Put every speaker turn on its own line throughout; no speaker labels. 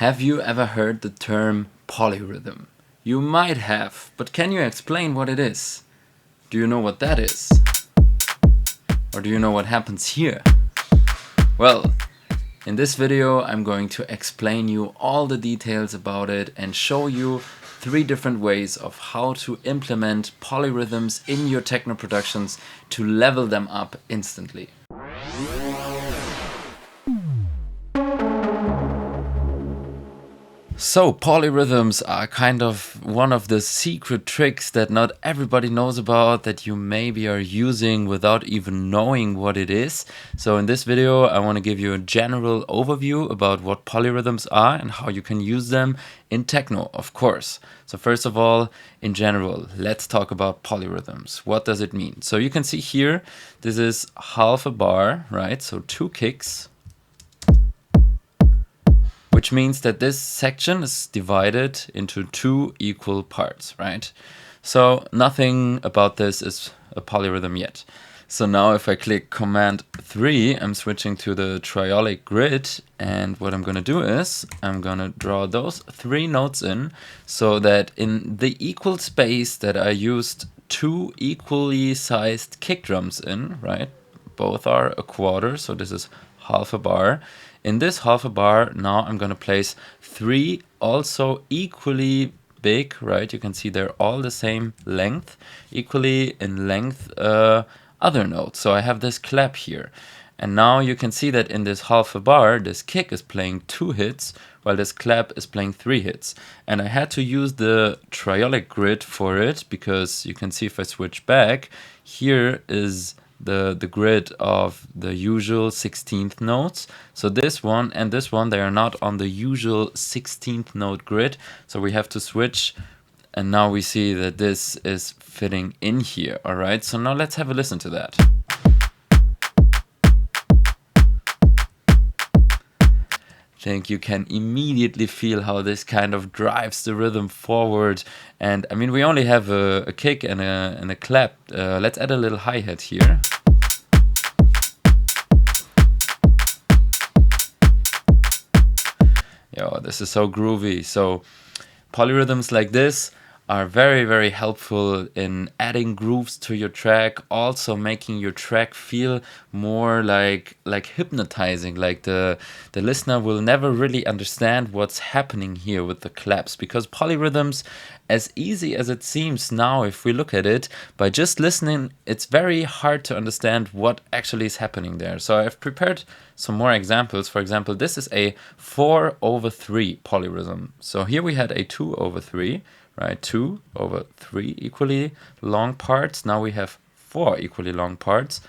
Have you ever heard the term polyrhythm? You might have, but can you explain what it is? Do you know what that is? Or do you know what happens here? Well, in this video I'm going to explain you all the details about it and show you 3 different ways of how to implement polyrhythms in your techno productions to level them up instantly. So polyrhythms are kind of one of the secret tricks that not everybody knows about, that you maybe are using without even knowing what it is. So in this video I want to give you a general overview about what polyrhythms are and how you can use them in techno, of course. So first of all, in general, let's talk about polyrhythms. What does it mean? So you can see here, this is half a bar, right? So 2 kicks. Which means that this section is divided into 2 equal parts, right? So nothing about this is a polyrhythm yet. So now if I click Command 3, I'm switching to the triolic grid, and what I'm gonna do is I'm gonna draw those 3 notes in so that in the equal space that I used 2 equally sized kick drums in, right? Both are a quarter, so this is half a bar. In this half a bar, now I'm going to place 3 also equally big, right? You can see they're all the same length, equally in length other notes. So I have this clap here. And now you can see that in this half a bar, this kick is playing 2 hits, while this clap is playing 3 hits. And I had to use the triolic grid for it, because you can see if I switch back, here is the grid of the usual 16th notes. So this one and this one, they are not on the usual 16th note grid. So we have to switch, and now we see that this is fitting in here. All right, so now let's have a listen to that. I think you can immediately feel how this kind of drives the rhythm forward. And I mean, we only have a kick and a clap. Let's add a little hi-hat here. Yo, this is so groovy. So polyrhythms like this are very, very helpful in adding grooves to your track, also making your track feel more like hypnotizing, like the listener will never really understand what's happening here with the claps, because polyrhythms, as easy as it seems now if we look at it, by just listening, it's very hard to understand what actually is happening there. So I've prepared some more examples. For example, this is a 4/3 polyrhythm. So here we had a 2/3, right? 2/3 equally long parts. Now we have 4 equally long parts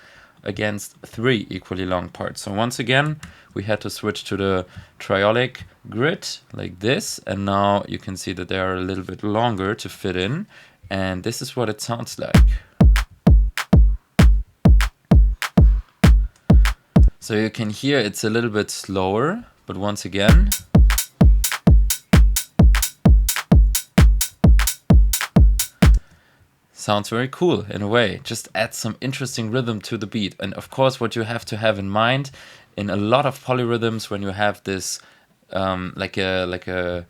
against 3 equally long parts. So once again, we had to switch to the triolic grid like this. And now you can see that they are a little bit longer to fit in. And this is what it sounds like. So you can hear it's a little bit slower, but once again, sounds very cool in a way. Just adds some interesting rhythm to the beat. And of course, what you have to have in mind in a lot of polyrhythms, when you have this like a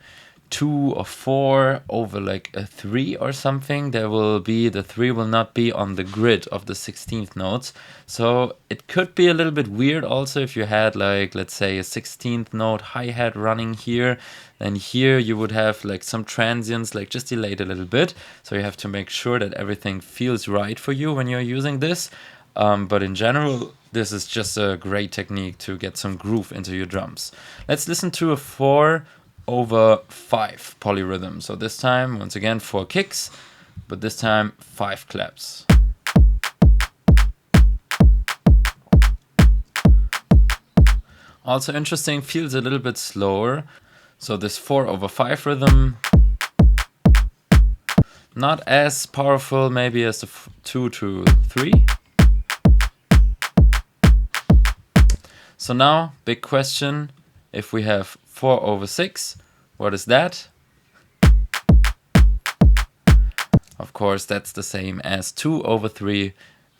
2 or 4 over like a 3 or something, there will be, the 3 will not be on the grid of the 16th notes. So it could be a little bit weird also if you had like, let's say, a 16th note hi-hat running here, then here you would have like some transients, like just delayed a little bit. So you have to make sure that everything feels right for you when you're using this. But in general, this is just a great technique to get some groove into your drums. Let's listen to a 4/5 polyrhythm. So this time, once again, 4 kicks, but this time 5 claps. Also interesting, feels a little bit slower. So this 4/5 rhythm, not as powerful maybe as the 2/3. So now, big question, if we have 4/6, what is that? Of course, that's the same as 2/3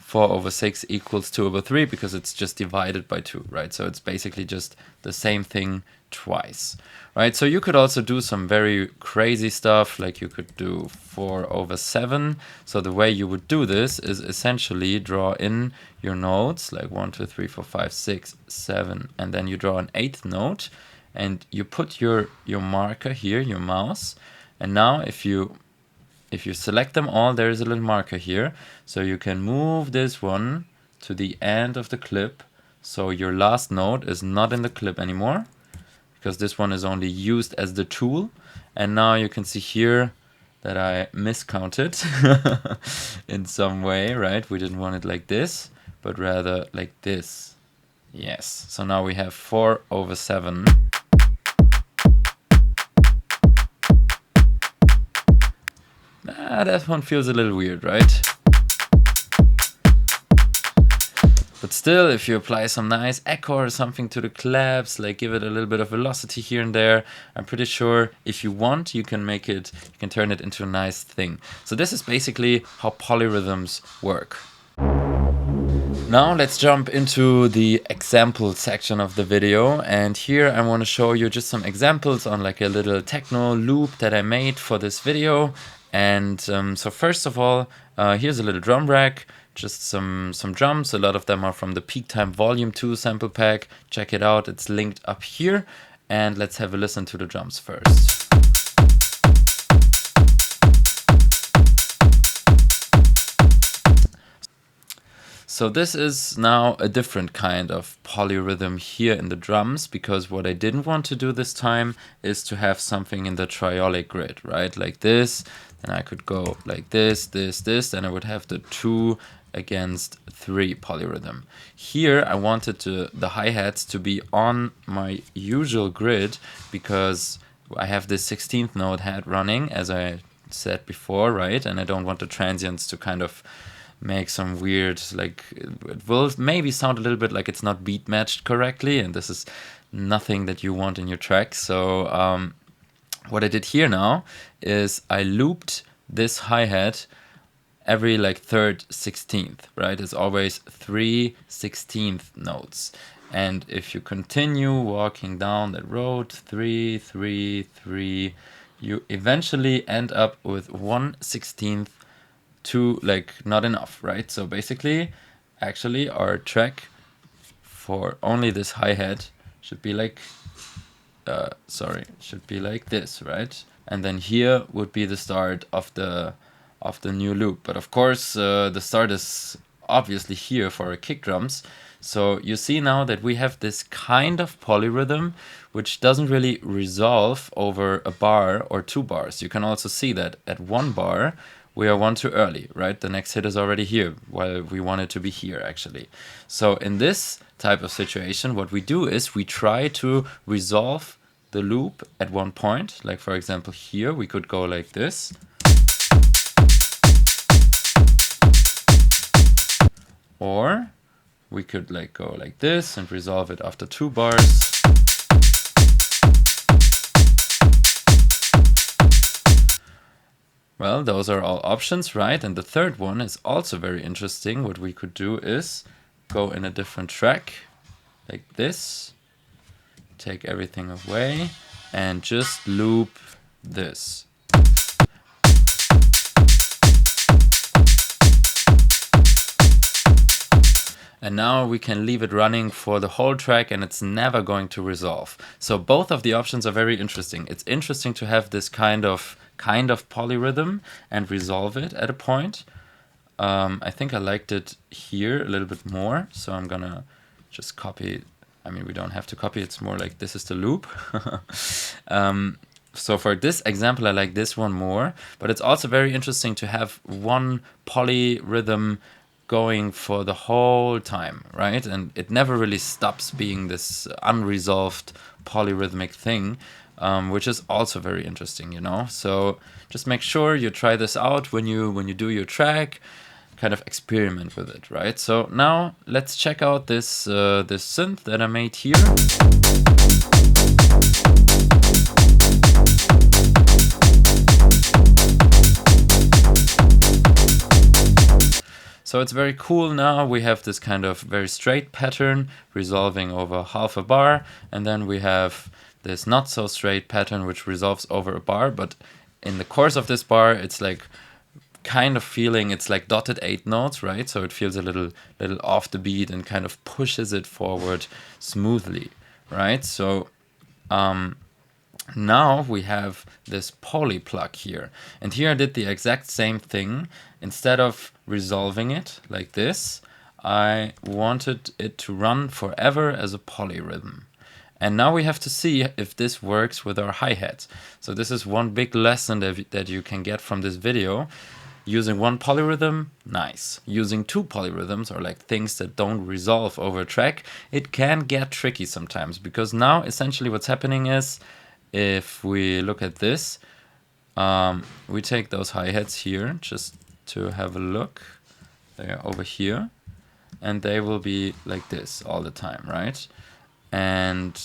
4/6 equals 2/3 because it's just divided by 2, right? So it's basically just the same thing twice, right? So you could also do some very crazy stuff, like you could do 4/7. So the way you would do this is essentially draw in your nodes, like 1, 2, 3, 4, 5, 6, 7, and then you draw an 8th node, and you put your marker here, your mouse, and now if you select them all, there is a little marker here, so you can move this one to the end of the clip, so your last node is not in the clip anymore, because this one is only used as the tool. And now you can see here that I miscounted in some way, right? We didn't want it like this, but rather like this. Yes, so now we have 4/7. That one feels a little weird, right? But still, if you apply some nice echo or something to the claps, like give it a little bit of velocity here and there, I'm pretty sure if you want, you can make it, you can turn it into a nice thing. So this is basically how polyrhythms work. Now let's jump into the example section of the video, and here I want to show you just some examples on like a little techno loop that I made for this video. And so first of all, here's a little drum rack, just some drums. A lot of them are from the Peak Time Volume 2 sample pack. Check it out, it's linked up here. And let's have a listen to the drums first. So this is now a different kind of polyrhythm here in the drums, because what I didn't want to do this time is to have something in the triolic grid, right? Like this, then I could go like this, this, this, then I would have the 2 against 3 polyrhythm. Here I wanted the hi-hats to be on my usual grid, because I have this 16th note head running, as I said before, right? And I don't want the transients to kind of make some weird, like, it will maybe sound a little bit like it's not beat matched correctly, and this is nothing that you want in your track. So what I did here now is I looped this hi-hat every like 3rd 16th, right? It's always 3 16th notes. And if you continue walking down that road, 3, 3, 3, you eventually end up with 1 16th to like not enough, right? So basically, actually our track for only this hi-hat should be like, should be like this, right? And then here would be the start of the new loop. But of course, the start is obviously here for our kick drums. So you see now that we have this kind of polyrhythm, which doesn't really resolve over a bar or 2 bars. You can also see that at 1 bar, we are 1 too early, right? The next hit is already here, while we want it to be here, actually. So in this type of situation, what we do is we try to resolve the loop at 1 point. Like, for example, here we could go like this. Or we could like go like this and resolve it after 2 bars. Well, those are all options, right? And the third one is also very interesting. What we could do is go in a different track, like this, take everything away, and just loop this. And now we can leave it running for the whole track, and it's never going to resolve. So both of the options are very interesting. It's interesting to have this kind of polyrhythm and resolve it at a point. I think I liked it here a little bit more, so I'm gonna just copy. I mean, we don't have to copy, it's more like this is the loop. So for this example, I like this one more, but it's also very interesting to have one polyrhythm going for the whole time, right? And it never really stops being this unresolved polyrhythmic thing, which is also very interesting, you know? So just make sure you try this out when you do your track, kind of experiment with it, right? So now let's check out this synth that I made here. So it's very cool now. We have this kind of very straight pattern resolving over half a bar, and then we have this not so straight pattern which resolves over a bar, but in the course of this bar it's like kind of feeling it's like dotted 8 notes, right? So it feels a little off the beat and kind of pushes it forward smoothly, right? So now we have this poly plug here, and here I did the exact same thing. Instead of resolving it like this, I wanted it to run forever as a polyrhythm. And now we have to see if this works with our hi-hat. So this is one big lesson that you can get from this video. Using one polyrhythm, nice. Using two polyrhythms, or like things that don't resolve over a track, it can get tricky sometimes, because now essentially what's happening is, if we look at this, we take those hi-hats here just to have a look. They're over here, and they will be like this all the time, right? And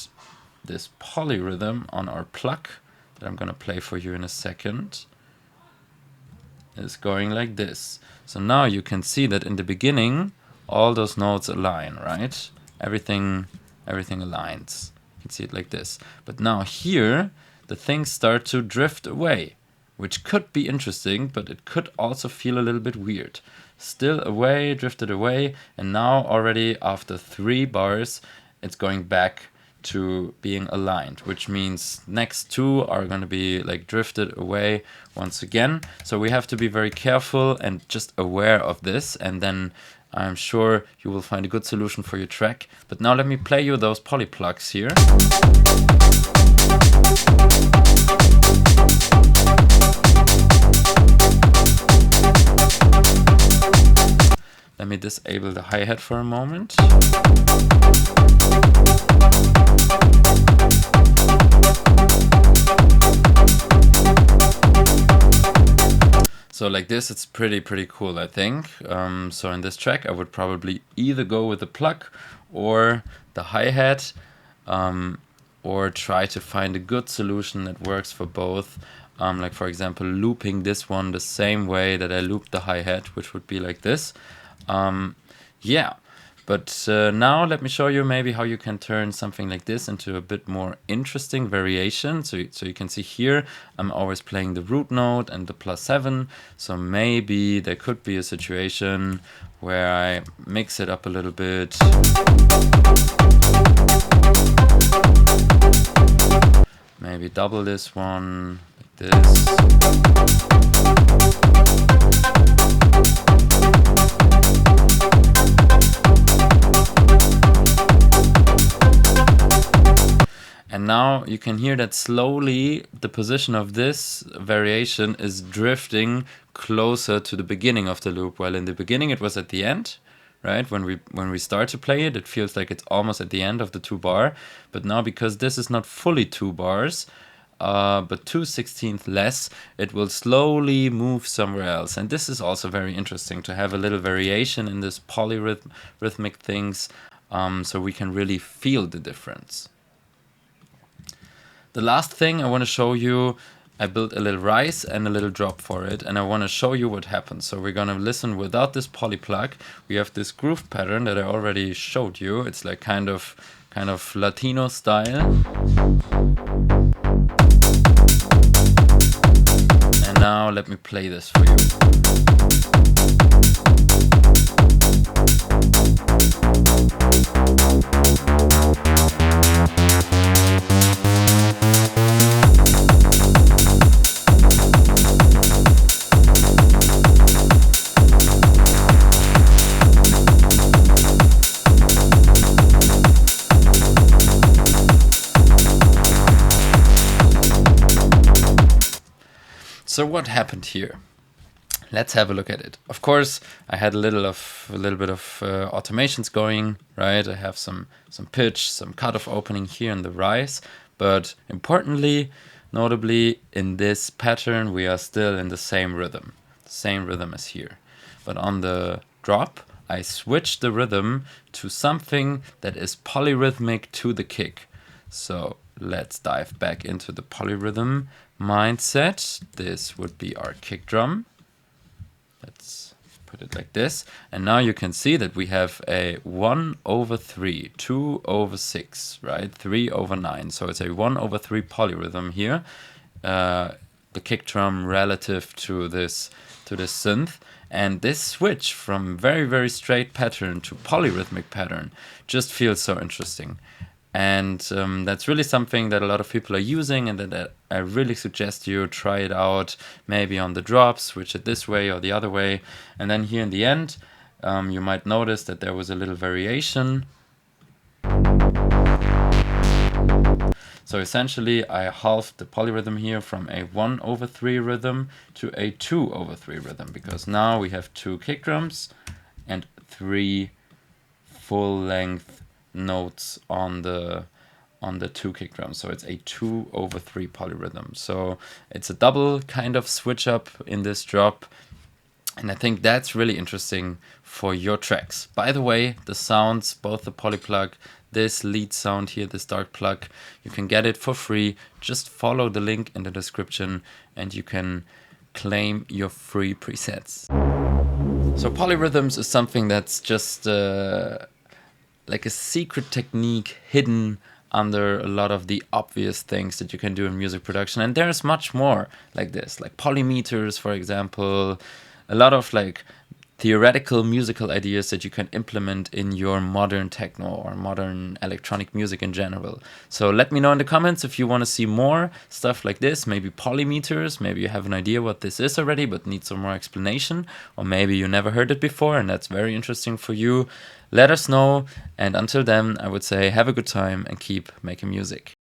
this polyrhythm on our pluck that I'm gonna play for you in a second is going like this. So now you can see that in the beginning all those notes align, right? Everything aligns. You can see it like this. But now here the things start to drift away, which could be interesting, but it could also feel a little bit weird. Still away, drifted away, and now already after 3 bars it's going back to being aligned, which means next 2 are going to be like drifted away once again. So we have to be very careful and just aware of this, and then I'm sure you will find a good solution for your track. But now let me play you those poly plugs here. Let me disable the hi-hat for a moment. So like this, it's pretty cool, I think. So in this track, I would probably either go with the pluck or the hi-hat, or try to find a good solution that works for both. Like for example, looping this one the same way that I looped the hi-hat, which would be like this. Yeah. But now let me show you maybe how you can turn something like this into a bit more interesting variation. So you can see here, I'm always playing the root note and the +7. So maybe there could be a situation where I mix it up a little bit. Maybe double this one, like this. And now you can hear that slowly the position of this variation is drifting closer to the beginning of the loop. While in the beginning it was at the end, right? When we start to play it, it feels like it's almost at the end of the 2 bar. But now, because this is not fully 2 bars, but 2/16 less, it will slowly move somewhere else. And this is also very interesting to have a little variation in this polyrhythmic things, so we can really feel the difference. The last thing I want to show you, I built a little rise and a little drop for it, and I want to show you what happens. So we're going to listen without this poly plug. We have this groove pattern that I already showed you. It's like kind of Latino style. And now let me play this for you. So what happened here? Let's have a look at it. Of course, I had a little bit of automations going, right? I have some pitch, some cutoff opening here in the rise, but importantly, notably in this pattern, we are still in the same rhythm as here. But on the drop, I switched the rhythm to something that is polyrhythmic to the kick. So let's dive back into the polyrhythm mindset. This would be our kick drum. Let's put it like this, and now you can see that we have a 1/3, 2/6, right? 3/9. So it's a 1/3 polyrhythm here. The kick drum relative to this synth, and this switch from very, very straight pattern to polyrhythmic pattern just feels so interesting. And that's really something that a lot of people are using, and that I really suggest you try it out, maybe on the drops, switch it this way or the other way. And then here in the end, you might notice that there was a little variation. So essentially, I halved the polyrhythm here from a 1/3 rhythm to a 2/3 rhythm, because now we have 2 kick drums and 3 full-length notes on the 2 kick drums. So it's a 2/3 polyrhythm. So it's a double kind of switch up in this drop. And I think that's really interesting for your tracks. By the way, the sounds, both the polyplug, this lead sound here, this dark plug, you can get it for free. Just follow the link in the description and you can claim your free presets. So polyrhythms is something that's just like a secret technique hidden under a lot of the obvious things that you can do in music production. And there's much more like this, like polymeters, for example, a lot of like theoretical musical ideas that you can implement in your modern techno or modern electronic music in general. So let me know in the comments if you want to see more stuff like this, maybe polymeters, maybe you have an idea what this is already but need some more explanation, or maybe you never heard it before and that's very interesting for you. Let us know, and until then I would say have a good time and keep making music.